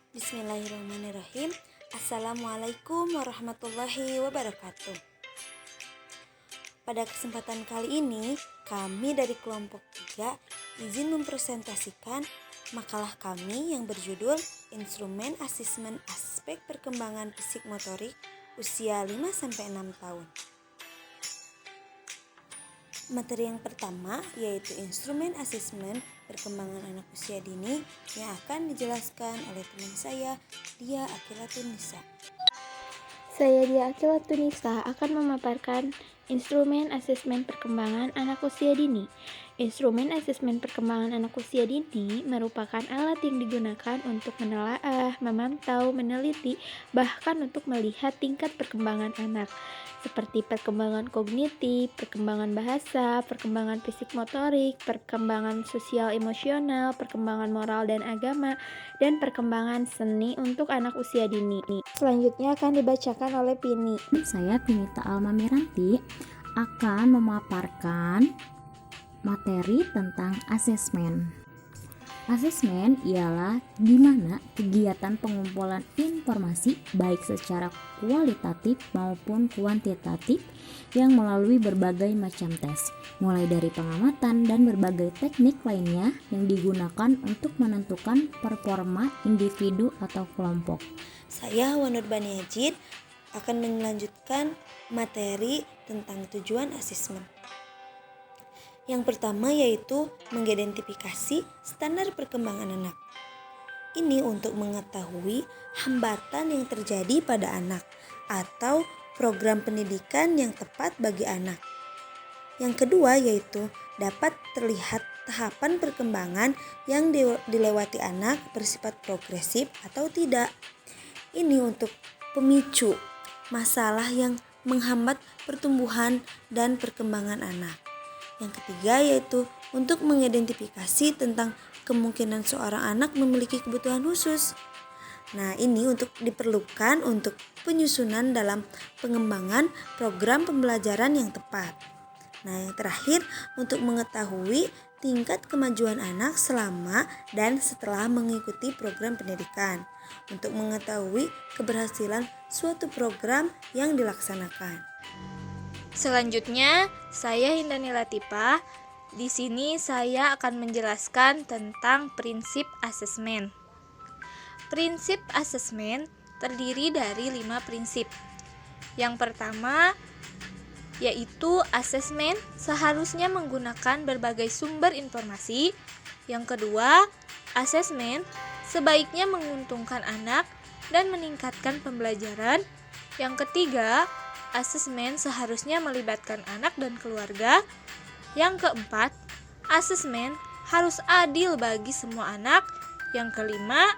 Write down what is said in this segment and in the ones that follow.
Bismillahirrahmanirrahim. Assalamualaikum warahmatullahi wabarakatuh. Pada kesempatan kali ini, kami dari kelompok 3 izin mempresentasikan makalah kami yang berjudul Instrumen Asesmen Aspek Perkembangan Fisik Motorik Usia 5-6 tahun. Materi yang pertama yaitu instrumen asesmen perkembangan anak usia dini yang akan dijelaskan oleh teman saya, Dia Akilatunisa. Saya Dia Akilatunisa akan memaparkan instrumen asesmen perkembangan anak usia dini. Instrumen asesmen perkembangan anak usia dini merupakan alat yang digunakan untuk menelaah, memantau, meneliti, bahkan untuk melihat tingkat perkembangan anak, seperti perkembangan kognitif, perkembangan bahasa, perkembangan fisik motorik, perkembangan sosial emosional, perkembangan moral dan agama, dan perkembangan seni untuk anak usia dini. Selanjutnya akan dibacakan oleh Pini. Saya Pinita Alma Miranti akan memaparkan materi tentang asesmen. Asesmen ialah di mana kegiatan pengumpulan informasi baik secara kualitatif maupun kuantitatif yang melalui berbagai macam tes, mulai dari pengamatan dan berbagai teknik lainnya yang digunakan untuk menentukan performa individu atau kelompok. Saya Wanur Baniajid akan melanjutkan materi tentang tujuan asesmen. Yang pertama yaitu mengidentifikasi standar perkembangan anak. Ini untuk mengetahui hambatan yang terjadi pada anak atau program pendidikan yang tepat bagi anak. Yang kedua yaitu dapat terlihat tahapan perkembangan yang dilewati anak bersifat progresif atau tidak. Ini untuk pemicu masalah yang menghambat pertumbuhan dan perkembangan anak. Yang ketiga yaitu untuk mengidentifikasi tentang kemungkinan seorang anak memiliki kebutuhan khusus. Nah, ini untuk diperlukan untuk penyusunan dalam pengembangan program pembelajaran yang tepat. Nah, yang terakhir untuk mengetahui tingkat kemajuan anak selama dan setelah mengikuti program pendidikan. Untuk mengetahui keberhasilan suatu program yang dilaksanakan. Selanjutnya, saya Hindani Latifah. Di sini saya akan menjelaskan tentang prinsip asesmen. Prinsip asesmen terdiri dari 5 prinsip. Yang pertama yaitu asesmen seharusnya menggunakan berbagai sumber informasi. Yang kedua, asesmen sebaiknya menguntungkan anak dan meningkatkan pembelajaran. Yang ketiga, asesmen seharusnya melibatkan anak dan keluarga. Yang keempat, asesmen harus adil bagi semua anak. Yang kelima,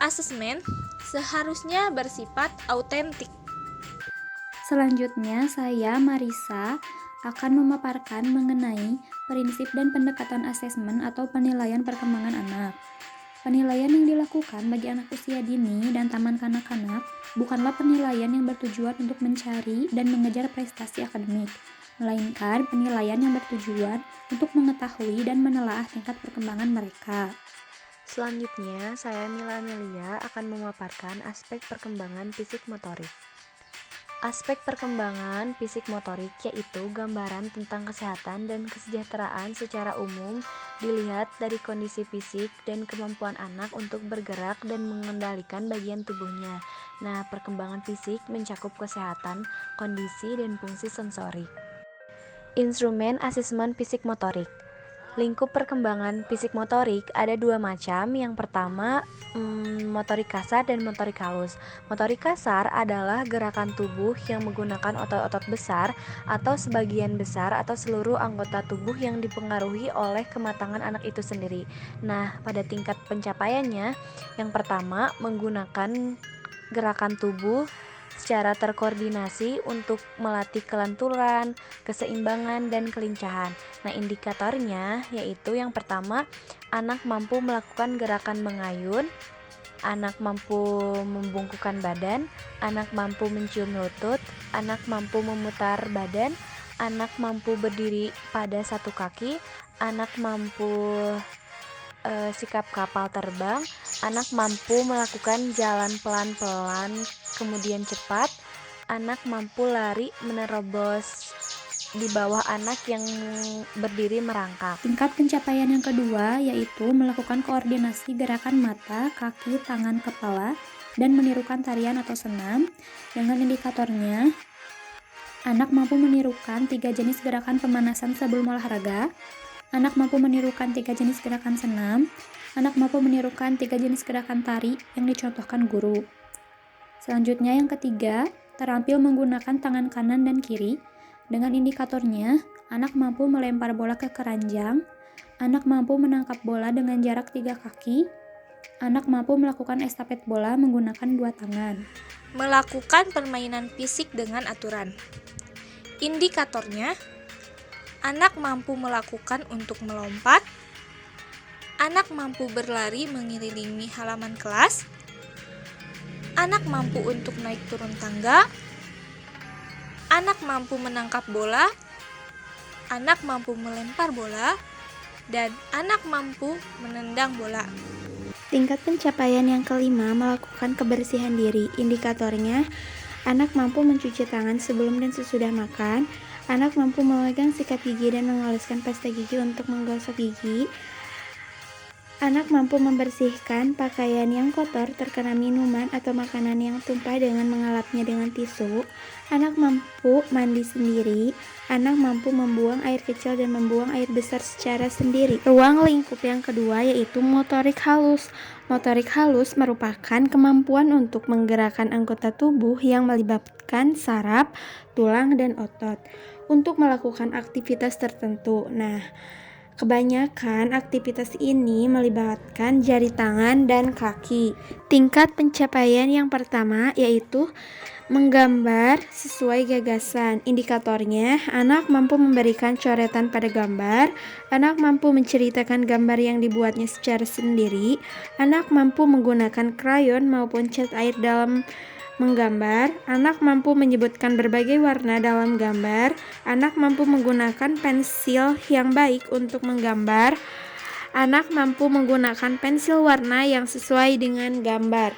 asesmen seharusnya bersifat autentik. Selanjutnya, saya Marisa akan memaparkan mengenai prinsip dan pendekatan asesmen atau penilaian perkembangan anak. Penilaian yang dilakukan bagi anak usia dini dan taman kanak-kanak bukanlah penilaian yang bertujuan untuk mencari dan mengejar prestasi akademik, melainkan penilaian yang bertujuan untuk mengetahui dan menelaah tingkat perkembangan mereka. Selanjutnya, saya Mila Amelia akan memaparkan aspek perkembangan fisik motorik. Aspek perkembangan fisik motorik yaitu gambaran tentang kesehatan dan kesejahteraan secara umum dilihat dari kondisi fisik dan kemampuan anak untuk bergerak dan mengendalikan bagian tubuhnya. Nah, perkembangan fisik mencakup kesehatan, kondisi, dan fungsi sensorik. Instrumen asesmen fisik motorik. Lingkup perkembangan fisik motorik ada 2 macam. Yang pertama, motorik kasar dan motorik halus. Motorik kasar adalah gerakan tubuh yang menggunakan otot-otot besar atau sebagian besar atau seluruh anggota tubuh yang dipengaruhi oleh kematangan anak itu sendiri. Nah, pada tingkat pencapaiannya, yang pertama menggunakan gerakan tubuh secara terkoordinasi untuk melatih kelenturan, keseimbangan, dan kelincahan. Nah, indikatornya yaitu yang pertama, anak mampu melakukan gerakan mengayun, anak mampu membungkukkan badan, anak mampu mencium lutut, anak mampu memutar badan, anak mampu berdiri pada satu kaki, anak mampu sikap kapal terbang, anak mampu melakukan jalan pelan-pelan kemudian cepat, anak mampu lari menerobos di bawah anak yang berdiri merangkak. Tingkat pencapaian yang kedua yaitu melakukan koordinasi gerakan mata, kaki, tangan, kepala, dan menirukan tarian atau senam. Dengan indikatornya, anak mampu menirukan 3 jenis gerakan pemanasan sebelum olahraga, anak mampu menirukan 3 jenis gerakan senam, anak mampu menirukan 3 jenis gerakan tari yang dicontohkan guru. Selanjutnya yang ketiga, terampil menggunakan tangan kanan dan kiri. Dengan indikatornya, anak mampu melempar bola ke keranjang, anak mampu menangkap bola dengan jarak 3 kaki, anak mampu melakukan estafet bola menggunakan 2 tangan. Melakukan permainan fisik dengan aturan. Indikatornya, anak mampu melakukan untuk melompat, anak mampu berlari mengelilingi halaman kelas, anak mampu untuk naik turun tangga, anak mampu menangkap bola, anak mampu melempar bola, dan anak mampu menendang bola. Tingkat pencapaian yang kelima, melakukan kebersihan diri. Indikatornya, anak mampu mencuci tangan sebelum dan sesudah makan, anak mampu memegang sikat gigi dan mengoleskan pasta gigi untuk menggosok gigi, anak mampu membersihkan pakaian yang kotor terkena minuman atau makanan yang tumpah dengan mengelapnya dengan tisu, anak mampu mandi sendiri, anak mampu membuang air kecil dan membuang air besar secara sendiri. Ruang lingkup yang kedua yaitu motorik halus. Motorik halus merupakan kemampuan untuk menggerakkan anggota tubuh yang melibatkan saraf, tulang, dan otot untuk melakukan aktivitas tertentu. Nah, kebanyakan aktivitas ini melibatkan jari tangan dan kaki. Tingkat pencapaian yang pertama yaitu menggambar sesuai gagasan. Indikatornya, anak mampu memberikan coretan pada gambar, anak mampu menceritakan gambar yang dibuatnya secara sendiri, anak mampu menggunakan krayon maupun cat air dalam menggambar, anak mampu menyebutkan berbagai warna dalam gambar, anak mampu menggunakan pensil yang baik untuk menggambar, anak mampu menggunakan pensil warna yang sesuai dengan gambar.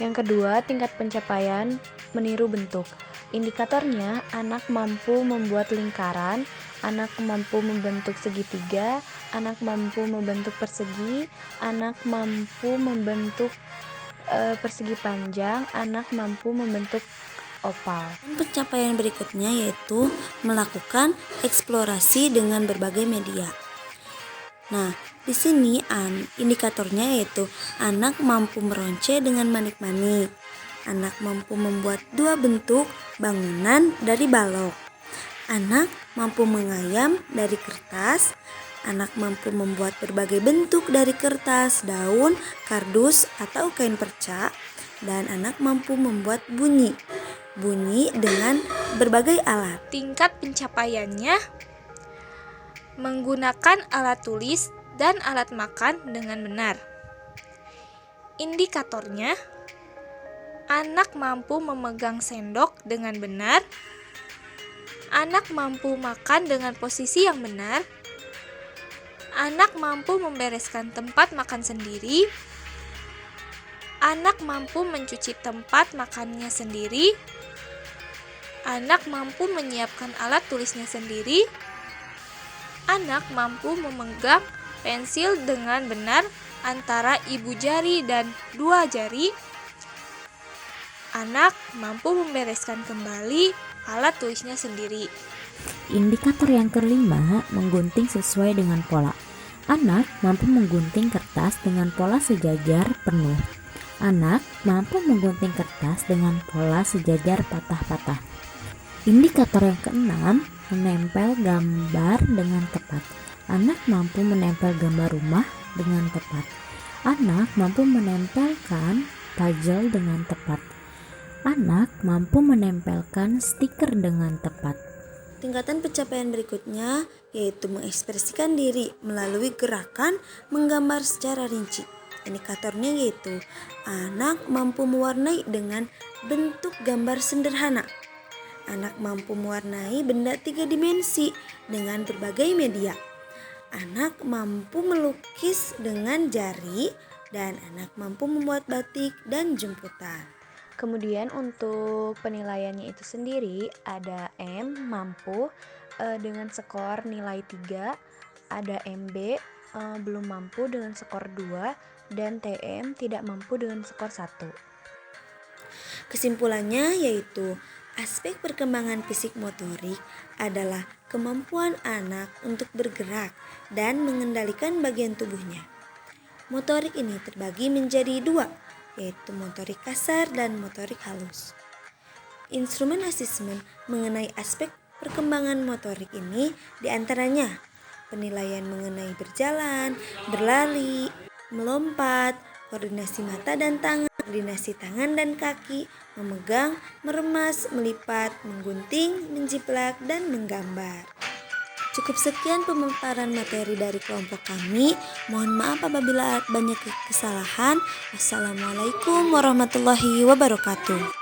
Yang kedua, tingkat pencapaian meniru bentuk. Indikatornya, anak mampu membuat lingkaran, anak mampu membentuk segitiga, anak mampu membentuk persegi, anak mampu membentuk persegi panjang, anak mampu membentuk oval. Pencapaian berikutnya yaitu melakukan eksplorasi dengan berbagai media. Nah, di sini indikatornya yaitu anak mampu meronce dengan manik-manik, anak mampu membuat 2 bentuk bangunan dari balok, anak mampu mengayam dari kertas, anak mampu membuat berbagai bentuk dari kertas, daun, kardus, atau kain perca, dan anak mampu membuat bunyi dengan berbagai alat. Tingkat pencapaiannya menggunakan alat tulis dan alat makan dengan benar. Indikatornya, anak mampu memegang sendok dengan benar, anak mampu makan dengan posisi yang benar, anak mampu membereskan tempat makan sendiri, anak mampu mencuci tempat makannya sendiri, anak mampu menyiapkan alat tulisnya sendiri, anak mampu memegang pensil dengan benar antara ibu jari dan 2 jari, anak mampu membereskan kembali alat tulisnya sendiri. Indikator yang kelima, menggunting sesuai dengan pola. Anak mampu menggunting kertas dengan pola sejajar penuh. Anak mampu menggunting kertas dengan pola sejajar patah-patah. Indikator yang keenam, menempel gambar dengan tepat. Anak mampu menempel gambar rumah dengan tepat. Anak mampu menempelkan puzzle dengan tepat. Anak mampu menempelkan stiker dengan tepat. Tingkatan pencapaian berikutnya yaitu mengekspresikan diri melalui gerakan menggambar secara rinci. Indikatornya yaitu anak mampu mewarnai dengan bentuk gambar sederhana. Anak mampu mewarnai benda 3 dimensi dengan berbagai media. anak mampu melukis dengan jari dan anak mampu membuat batik dan jemputan. Kemudian untuk penilaiannya itu sendiri ada M mampu dengan skor nilai 3, ada MB belum mampu dengan skor 2, dan TM tidak mampu dengan skor 1. Kesimpulannya yaitu aspek perkembangan fisik motorik adalah kemampuan anak untuk bergerak dan mengendalikan bagian tubuhnya. Motorik ini terbagi menjadi 2, yaitu motorik kasar dan motorik halus. Instrumen asesmen mengenai aspek perkembangan motorik ini diantaranya penilaian mengenai berjalan, berlari, melompat, koordinasi mata dan tangan, koordinasi tangan dan kaki, memegang, meremas, melipat, menggunting, menjiplak, dan menggambar. Cukup sekian pemaparan materi dari kelompok kami. Mohon maaf apabila banyak kesalahan. Wassalamualaikum warahmatullahi wabarakatuh.